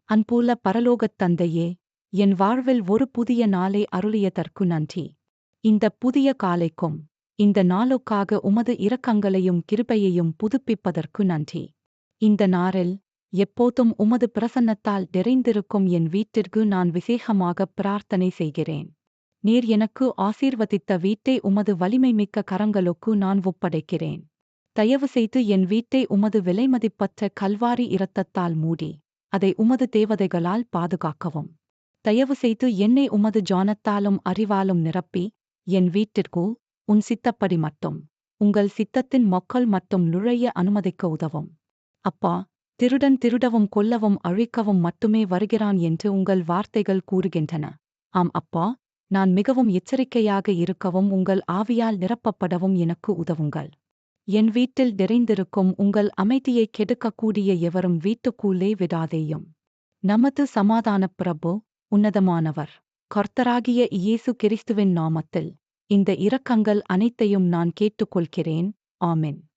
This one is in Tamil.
அன்புள்ள பரலோகத் தந்தையே, என் வாழ்வில் ஒரு புதிய நாளை அருளியதற்கு நன்றி. இந்த புதிய காலைக்கும் இந்த நாளுக்காக உமது இரக்கங்களையும் கிருபையையும் புதுப்பிப்பதற்கு நன்றி. இந்த நாளில் எப்போதும் உமது பிரசன்னத்தால் நிறைந்திருக்கும் என் வீட்டிற்கு நான் விசேஷமாக பிரார்த்தனை செய்கிறேன். நீர் எனக்கு ஆசீர்வதித்த வீட்டை உமது வலிமைமிக்க கரங்களுக்கு நான் ஒப்படைக்கிறேன். தயவு செய்து என் வீட்டை உமது விலைமதிப்பற்ற கல்வாரி இரத்தத்தால் மூடி அதை உமது தேவதைகளால் பாதுகாக்கவும். தயவு செய்து என்னை உமது ஞானத்தாலும் அறிவாலும் நிரப்பி என் வீட்டிற்கு உன் சித்தப்படி மட்டும் உங்கள் சித்தத்தின் மக்கள் மட்டும் நுழைய அனுமதிக்க உதவும். அப்பா, திருடன் திருடவும் கொல்லவும் அழிக்கவும் மட்டுமே வருகிறான் என்று உங்கள் வார்த்தைகள் கூறுகின்றன. ஆம் அப்பா, நான் மிகவும் எச்சரிக்கையாக இருக்கவும் உங்கள் ஆவியால் நிரப்பப்படவும் எனக்கு உதவுங்கள். என் வீட்டில் நிறைந்திருக்கும் உங்கள் அமைதியை கெடுக்கக்கூடிய எவரும் வீட்டுக்குள்ளே விடாதேயும். நமது சமாதானப் பிரபு, உன்னதமானவர், கர்த்தராகிய இயேசு கிறிஸ்துவின் நாமத்தில் இந்த இரக்கங்கள் அனைத்தையும் நான் கேட்டுக்கொள்கிறேன். ஆமென்.